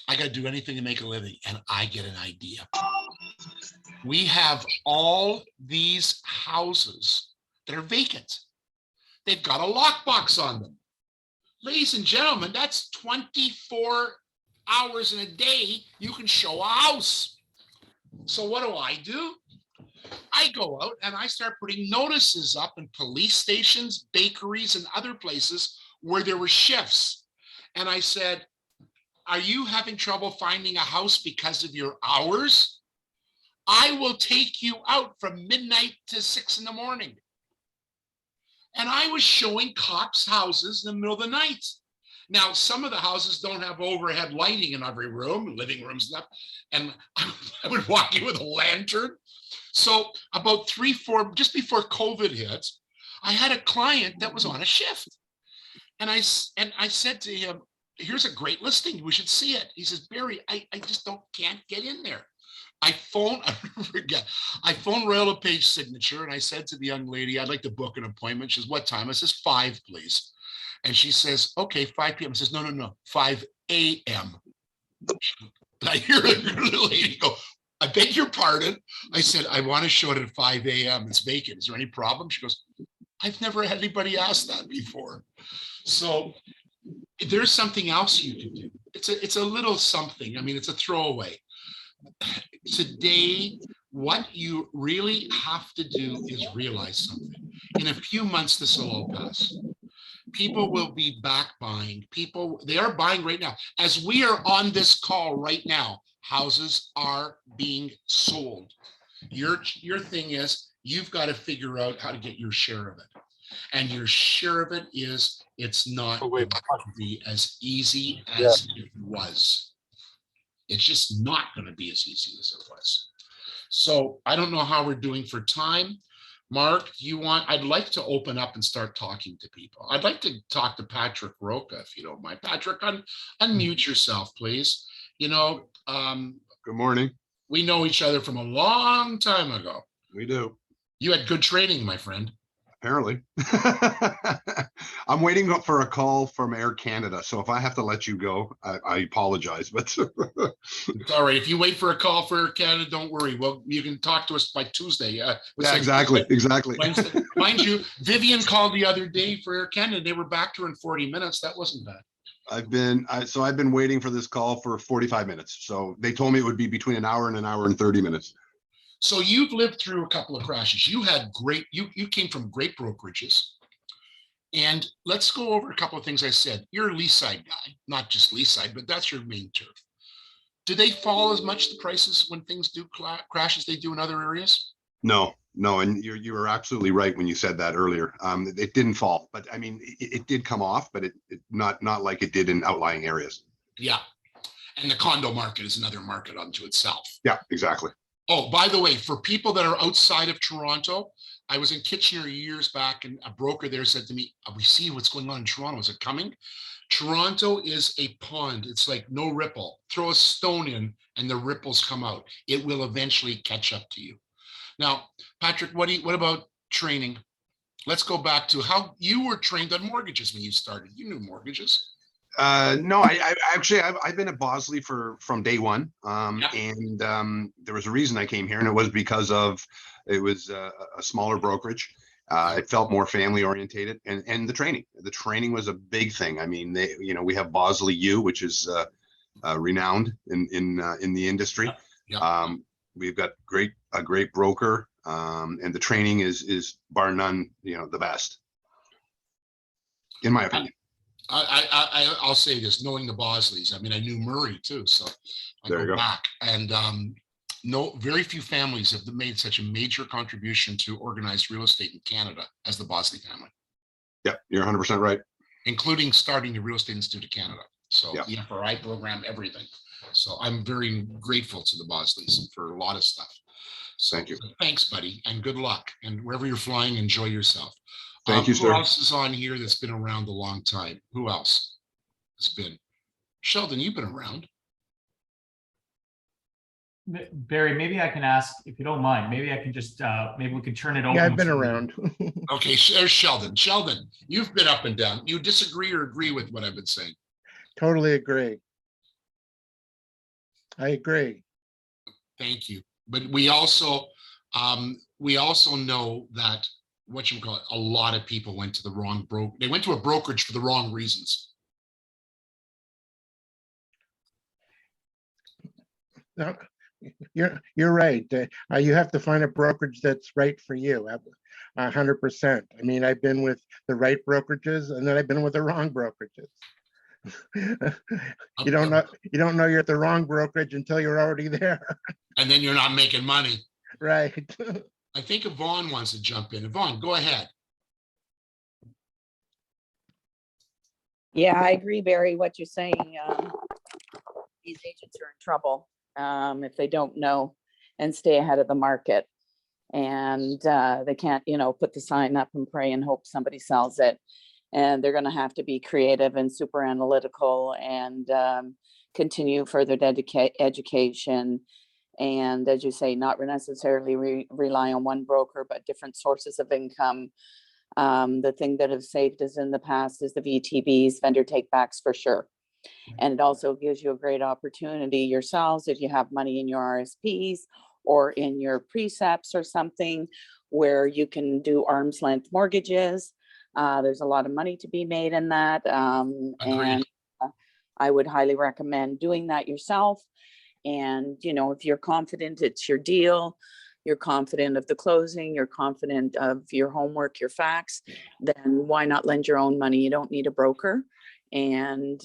I got to do anything to make a living, and I get an idea. We have all these houses that are vacant. They've got a lockbox on them. Ladies and gentlemen, that's 24 hours in a day you can show a house. So what do? I go out and I start putting notices up in police stations, bakeries, and other places where there were shifts. And I said, are you having trouble finding a house because of your hours? I will take you out from midnight to 6 in the morning. And I was showing cops houses in the middle of the night. Now, some of the houses don't have overhead lighting in every room, living rooms, and stuff. And I would walk in with a lantern. So about 3-4, just before COVID hit, I had a client that was on a shift. And I said to him, here's a great listing. We should see it. He says, Barry, I just can't get in there. I phoned Royal LePage Signature and I said to the young lady, I'd like to book an appointment. She says, what time? I says, 5, please. And she says, okay, 5 p.m. I says, no, 5 a.m. And I hear the lady go, I beg your pardon. I said, I want to show it at 5 a.m. It's vacant. Is there any problem? She goes, I've never had anybody ask that before. So there's something else you can do. It's a little something. I mean, it's a throwaway. Today, what you really have to do is realize something. In a few months, this will all pass. People will be back buying. They are buying right now. As we are on this call right now, houses are being sold. Your thing is you've got to figure out how to get your share of it. And your share of it is it's not going to be as easy as it was. It's just not going to be as easy as it was. So I don't know how we're doing for time. Mark, I'd like to open up and start talking to people. I'd like to talk to Patrick Roca, if you don't mind. Patrick, unmute yourself, please. Good morning. We know each other from a long time ago. We do. You had good training, my friend. Apparently. I'm waiting for a call from Air Canada. So if I have to let you go, I apologize. But it's all right. If you wait for a call for Air Canada, don't worry. Well, you can talk to us by Tuesday. Yeah, exactly. Wednesday. Mind you, Vivian called the other day for Air Canada. They were back to her in 40 minutes. That wasn't bad. I've been waiting for this call for 45 minutes. So they told me it would be between an hour and 30 minutes. So you've lived through a couple of crashes. You came from great brokerages. And let's go over a couple of things I said. You're a lease side guy, not just lease side, but that's your main turf. Do they fall as much the prices when things do crash as they do in other areas? No. And you were absolutely right when you said that earlier. It didn't fall, but I mean, it did come off, but it not like it did in outlying areas. Yeah. And the condo market is another market unto itself. Yeah, exactly. Oh, by the way, for people that are outside of Toronto, I was in Kitchener years back and a broker there said to me, we see what's going on in Toronto. Is it coming? Toronto is a pond. It's like no ripple. Throw a stone in and the ripples come out. It will eventually catch up to you. Now, Patrick, what about training? Let's go back to how you were trained on mortgages when you started. You knew mortgages. No, I've been at Bosley from day one. Yeah. And there was a reason I came here, and it was because it was a smaller brokerage. It felt more family orientated, and the training was a big thing. I mean, we have Bosley U, which is renowned in the industry. Yeah. We've got a great broker, and the training is bar none, the best, in my opinion. I'll say this, knowing the Bosleys, I mean, I knew Murray too, so I There you go go. back, and very few families have made such a major contribution to organized real estate in Canada as the Bosley family, Yeah, you're 100% right. including starting the Real Estate Institute of Canada. So Yeah. the FRI program, everything. So I'm very grateful to the Bosleys for a lot of stuff. So Thank you. thanks, buddy, and good luck. And wherever you're flying, enjoy yourself. Thank you, Who sir. else is on here that's been around a long time? Who else has been? Sheldon, you've been around. Barry, maybe I can ask, if you don't mind, maybe I can just, maybe we can turn it over. Yeah, I've been around. Okay, there's Sheldon. Sheldon, you've been up and down. You disagree or agree with what I've been saying? Totally agree. I agree. Thank you. But we also know that a lot of people went to the wrong they went to a brokerage for the wrong reasons. No, you're right. You have to find a brokerage that's right for you. 100%. I mean, I've been with the right brokerages, and then I've been with the wrong brokerages. You don't know you're at the wrong brokerage until you're already there. And then you're not making money. Right. I think Yvonne wants to jump in. Yvonne, go ahead. Yeah, I agree, Barry, what you're saying. These agents are in trouble if they don't know and stay ahead of the market. And they can't, put the sign up and pray and hope somebody sells it. And they're going to have to be creative and super analytical and continue further education. And as you say, not necessarily rely on one broker, but different sources of income. The thing that has saved us in the past is the VTBs, vendor takebacks, for sure. And it also gives you a great opportunity yourselves, if you have money in your RSPs or in your precepts or something, where you can do arm's length mortgages. There's a lot of money to be made in that. And I would highly recommend doing that yourself. And, if you're confident it's your deal, you're confident of the closing, you're confident of your homework, your facts, then why not lend your own money? You don't need a broker, and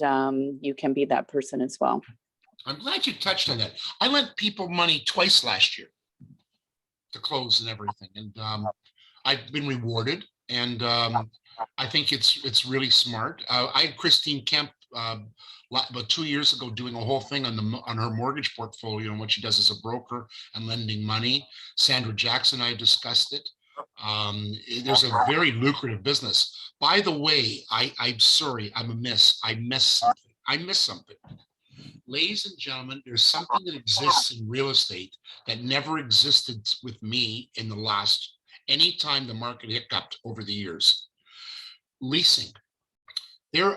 you can be that person as well. I'm glad you touched on that. I lent people money twice last year to close and everything. And I've been rewarded. And I think it's really smart. I had Christine Kemp about 2 years ago doing a whole thing on her mortgage portfolio and what she does as a broker and lending money. Sandra Jackson and I discussed it. There's a very lucrative business. By the way, I'm sorry, I'm amiss. I missed something. Ladies and gentlemen, there's something that exists in real estate that never existed with me in the last, anytime the market hiccuped over the years. Leasing.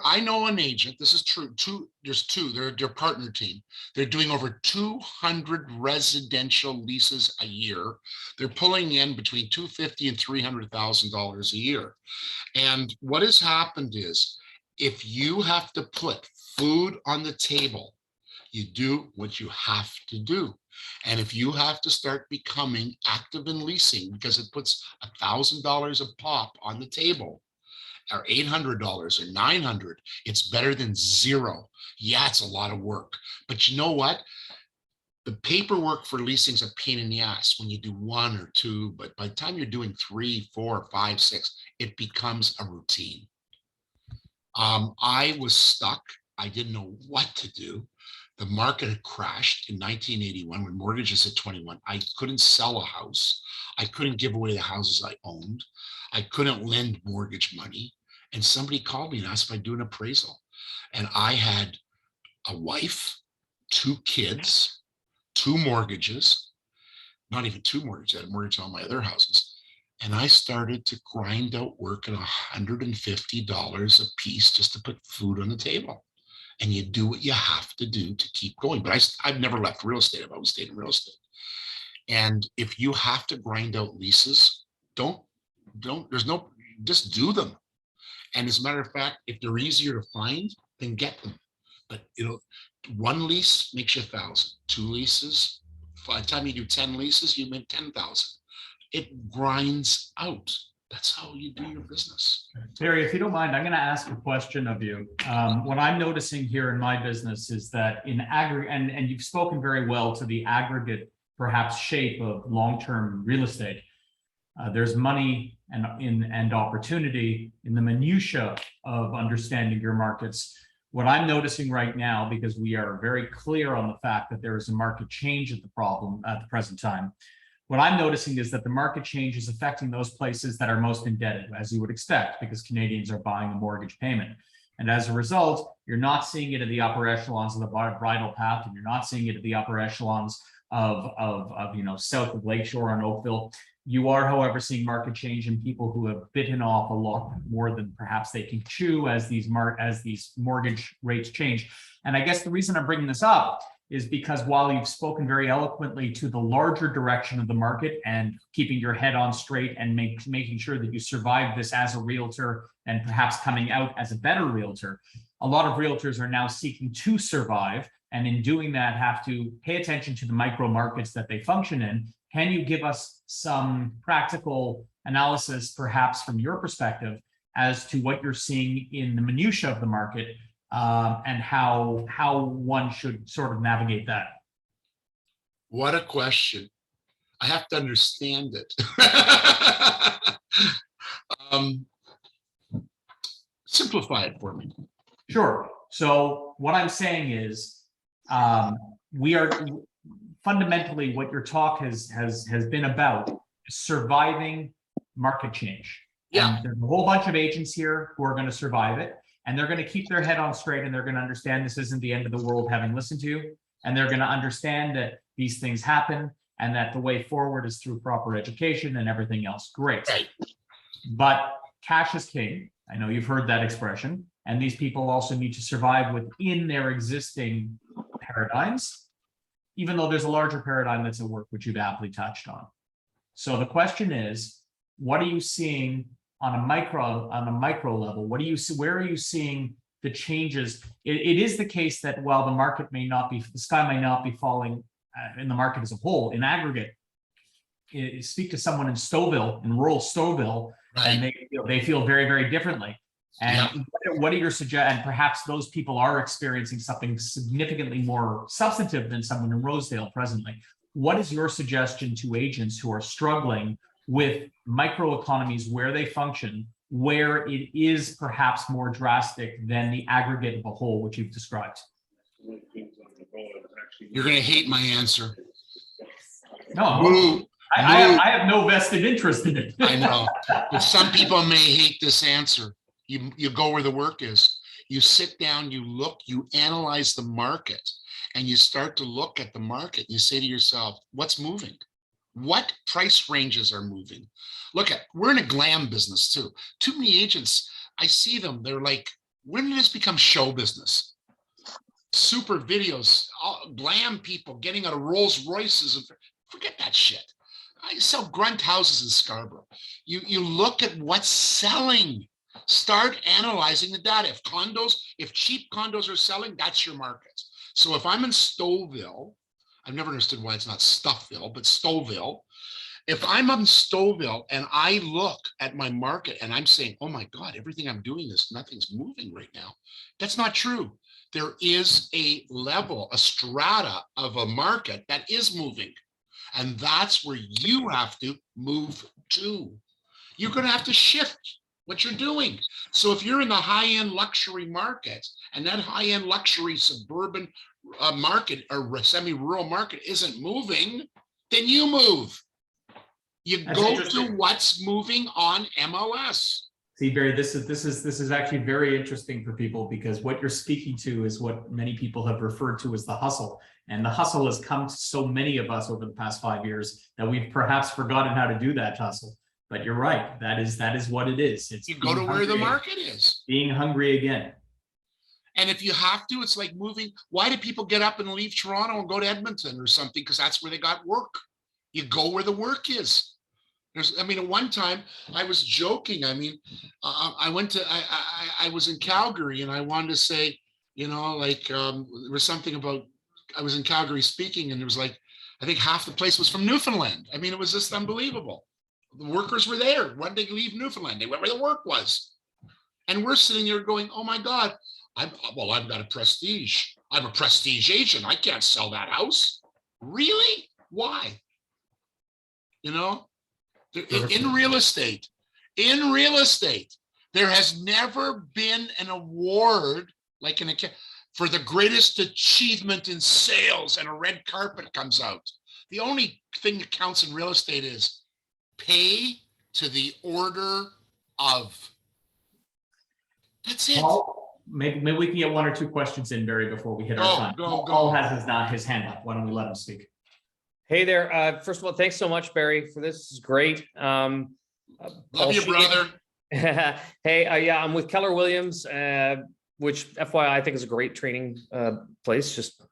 I know an agent, this is true, they're their partner team. They're doing over 200 residential leases a year. They're pulling in between $250,000 and $300,000 a year. And what has happened is, if you have to put food on the table, you do what you have to do. And if you have to start becoming active in leasing because it puts $1,000 a pop on the table, or $800 or $900, it's better than zero. Yeah, it's a lot of work, but you know what? The paperwork for leasing is a pain in the ass when you do one or two, but by the time you're doing 3, 4, 5, 6, it becomes a routine. I was stuck. I didn't know what to do. The market had crashed in 1981 when mortgages at 21. I couldn't sell a house. I couldn't give away the houses I owned. I couldn't lend mortgage money. And somebody called me and asked if I'd do an appraisal. And I had a wife, 2 kids, 2 mortgages, not even 2 mortgages, I had a mortgage on my other houses. And I started to grind out work at $150 a piece just to put food on the table. and you do what you have to do to keep going. But I've never left real estate. I've always stayed in real estate. And if you have to grind out leases, just do them. And as a matter of fact, if they're easier to find, then get them. But one lease makes you 1,000. 2 leases, by the time you do 10 leases, you make 10,000. It grinds out. That's how you do your business. Barry, if you don't mind, I'm going to ask a question of you. What I'm noticing here in my business is that in aggregate, and you've spoken very well to the aggregate, perhaps shape of long-term real estate. There's money and opportunity in the minutia of understanding your markets. What I'm noticing right now, because we are very clear on the fact that there is a market change at the present time, what I'm noticing is that the market change is affecting those places that are most indebted, as you would expect, because Canadians are buying a mortgage payment. And as a result, you're not seeing it at the upper echelons of the bridle path, and you're not seeing it at the upper echelons of south of Lakeshore and Oakville. You are, however, seeing market change in people who have bitten off a lot more than perhaps they can chew as these mortgage rates change. And I guess the reason I'm bringing this up is because while you've spoken very eloquently to the larger direction of the market and keeping your head on straight and making sure that you survive this as a realtor and perhaps coming out as a better realtor, a lot of realtors are now seeking to survive, and in doing that have to pay attention to the micro markets that they function in. Can you give us some practical analysis, perhaps from your perspective, as to what you're seeing in the minutia of the market, and how one should sort of navigate that? What a question. I have to understand it. Simplify it for me. Sure. So what I'm saying is, we are fundamentally, what your talk has been about is surviving market change. Yeah. And there's a whole bunch of agents here who are going to survive it, and they're going to keep their head on straight, and they're going to understand this isn't the end of the world, having listened to you, and they're going to understand that these things happen and that the way forward is through proper education and everything else. Great. Right. But cash is king. I know you've heard that expression. And these people also need to survive within their existing paradigms, even though there's a larger paradigm that's at work, which you've aptly touched on. So the question is, what are you seeing on a micro level? What do you see? Where are you seeing the changes? It is the case that while the sky may not be falling in the market as a whole, in aggregate, speak to someone in Stouffville, in rural Stouffville, Right. and they feel very, very differently. And what are your suggestions? And perhaps those people are experiencing something significantly more substantive than someone in Rosedale presently. What is your suggestion to agents who are struggling with microeconomies where they function, where it is perhaps more drastic than the aggregate of a whole, which you've described? You're going to hate my answer. No, Move. I have no vested interest in it. I know, but some people may hate this answer. You go where the work is. You sit down, you look, you analyze the market, and you start to look at the market. You say to yourself, what's moving? What price ranges are moving? We're in a glam business too. Too many agents, I see them, they're like, when did this become show business? Super videos, glam people getting out of Rolls Royces, and forget that shit. I sell grunt houses in Scarborough. You look at what's selling. Start analyzing the data. If cheap condos are selling, that's your market. So if I'm in Stouffville, I've never understood why it's not Stuffville, but Stouffville. If I'm in Stouffville and I look at my market and I'm saying, oh my God, everything I'm doing nothing's moving right now. That's not true. There is a level, a strata of a market that is moving. And that's where you have to move to. You're going to have to shift what you're doing. So if you're in the high-end luxury market and that high-end luxury suburban market or semi-rural market isn't moving, then you move. You go to what's moving on MLS. See, Barry, this is actually very interesting for people, because what you're speaking to is what many people have referred to as the hustle. And the hustle has come to so many of us over the past 5 years that we've perhaps forgotten how to do that hustle. But you're right. That is what it is. It's you go to where the market is. Being hungry again. And if you have to, it's like moving. Why do people get up and leave Toronto and go to Edmonton or something? Because that's where they got work. You go where the work is. I mean, at one time I was joking. I mean, I was in Calgary and I wanted to say, there was something about, I was in Calgary speaking and there was like, I think half the place was from Newfoundland. I mean, it was just unbelievable. The workers were there. Why did they leave Newfoundland? They went where the work was. And we're sitting there going, oh my God, I've got a prestige. I'm a prestige agent. I can't sell that house. Really? Why? In real estate, there has never been an award like for the greatest achievement in sales and a red carpet comes out. The only thing that counts in real estate is pay to the order of. That's it. Paul, maybe we can get one or two questions in, Barry, before we hit our time. Go. Paul has his hand up. Why don't we let him speak? Hey there. First of all, thanks so much, Barry, for this. This is great. Love you, brother. Hey, yeah, I'm with Keller Williams, which FYI I think is a great training place. Just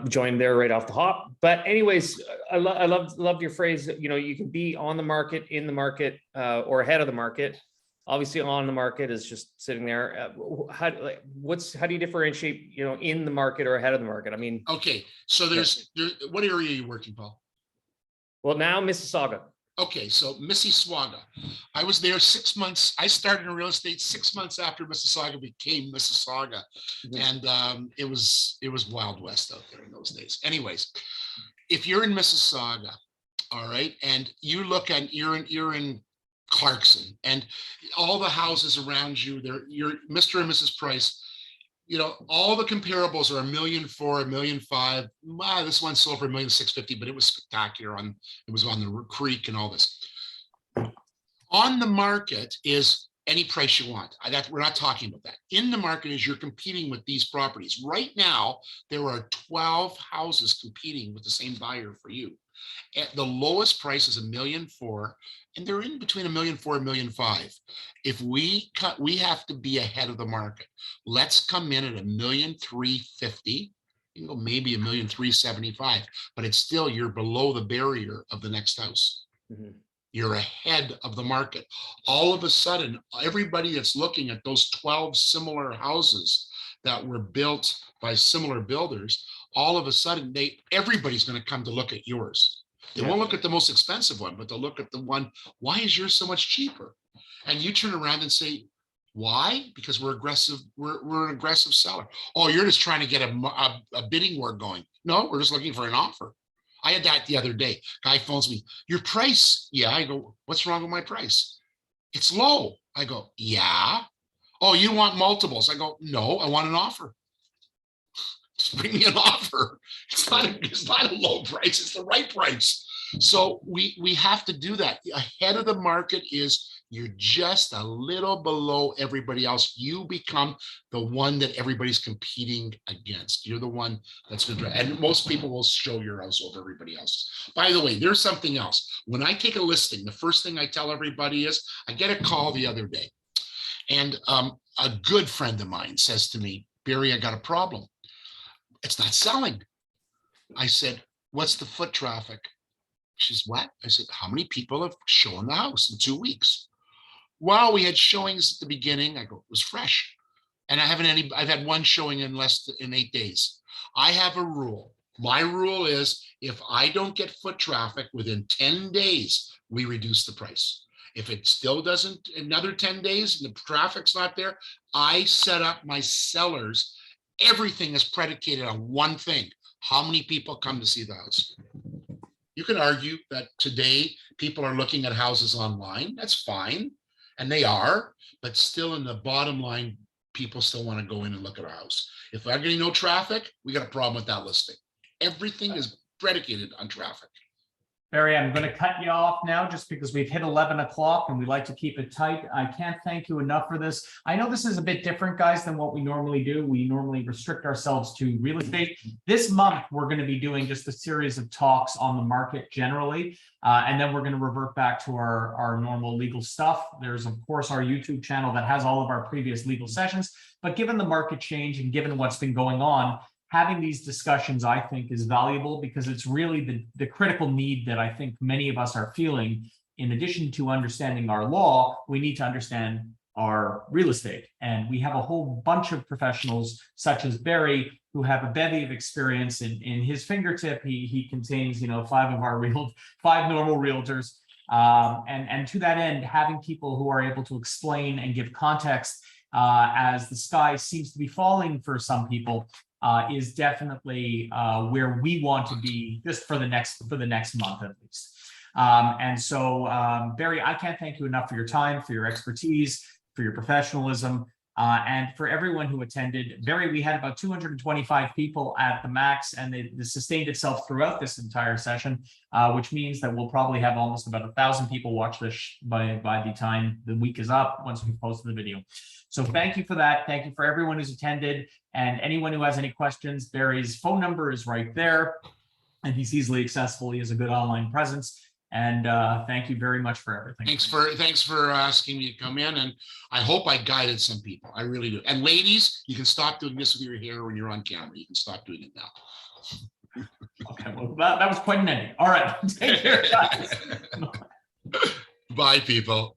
joined there right off the hop. But anyways, I loved your phrase. You can be on the market, in the market, or ahead of the market. Obviously, on the market is just sitting there. How do you differentiate, in the market or ahead of the market? I mean, okay, so what area are you working, Paul? Well, now Mississauga. Okay, so Mississauga. I was there 6 months. I started in real estate 6 months after Mississauga became Mississauga, and it was Wild West out there in those days. Anyways, if you're in Mississauga, all right, and you look at you're in Clarkson and all the houses around you, you're Mr. and Mrs. Price, all the comparables are $1.4 million, $1.5 million. This one sold for $1.650 million, but it was spectacular. It was on the creek and all this. On the market is any price you want. We're not talking about that. In the market is you're competing with these properties. Right now, there are 12 houses competing with the same buyer for you. At the lowest price is $1.4 million, and they're in between $1.4 million and $1.5 million. If we have to be ahead of the market. Let's come in at $1.350 million. You can go maybe $1.375 million, but it's still, you're below the barrier of the next house. Mm-hmm. You're ahead of the market. All of a sudden, everybody that's looking at those 12 similar houses that were built by similar builders, all of a sudden, everybody's going to come to look at yours. They won't look at the most expensive one, but they'll look at the one, why is yours so much cheaper? And you turn around and say, why? Because we're aggressive. We're an aggressive seller. Oh, you're just trying to get a bidding war going. No, we're just looking for an offer. I had that the other day. Guy phones me, your price. Yeah, I go, what's wrong with my price? It's low. I go, yeah. Oh, you want multiples? I go, no, I want an offer. Just bring me an offer. It's not a low price. It's the right price. So we have to do that. Ahead of the market is you're just a little below everybody else. You become the one that everybody's competing against. You're the one that's going to, and most people will show your house over everybody else. By the way, there's something else. When I take a listing, the first thing I tell everybody is, I get a call the other day, and a good friend of mine says to me, Barry, I got a problem. It's not selling. I said, what's the foot traffic? She's what? I said, how many people have shown the house in 2 weeks? Well, we had showings at the beginning. I go, it was fresh. And I've had one showing in less than 8 days. I have a rule. My rule is if I don't get foot traffic within 10 days, we reduce the price. If it still doesn't, another 10 days, and the traffic's not there, I set up my sellers. Everything is predicated on one thing. How many people come to see the house? You can argue that today people are looking at houses online. That's fine. And they are, but still in the bottom line, people still want to go in and look at a house. If I'm getting no traffic, we got a problem with that listing. Everything is predicated on traffic. Barry, I'm going to cut you off now just because we've hit 11 o'clock and we like to keep it tight. I can't thank you enough for this. I know this is a bit different, guys, than what we normally do. We normally restrict ourselves to real estate. This month, we're going to be doing just a series of talks on the market generally, and then we're going to revert back to our normal legal stuff. There's, of course, our YouTube channel that has all of our previous legal sessions, but given the market change and given what's been going on, having these discussions, I think, is valuable because it's really the critical need that I think many of us are feeling. In addition to understanding our law, we need to understand our real estate. And we have a whole bunch of professionals, such as Barry, who have a bevy of experience in his fingertip. He contains, five normal realtors. And to that end, having people who are able to explain and give context as the sky seems to be falling for some people, is definitely where we want to be just for the next month at least. And so, Barry, I can't thank you enough for your time, for your expertise, for your professionalism, and for everyone who attended. Barry, we had about 225 people at the max, and it sustained itself throughout this entire session, which means that we'll probably have almost about 1,000 people watch this by the time the week is up, once we post the video. So thank you for that. Thank you for everyone who's attended, and anyone who has any questions. Barry's phone number is right there, and he's easily accessible. He has a good online presence. And thank you very much for everything. Thanks for asking me to come in, and I hope I guided some people. I really do. And ladies, you can stop doing this with your hair when you're on camera. You can stop doing it now. Okay, well, that was quite an ending. All right, take care, guys. Bye, people.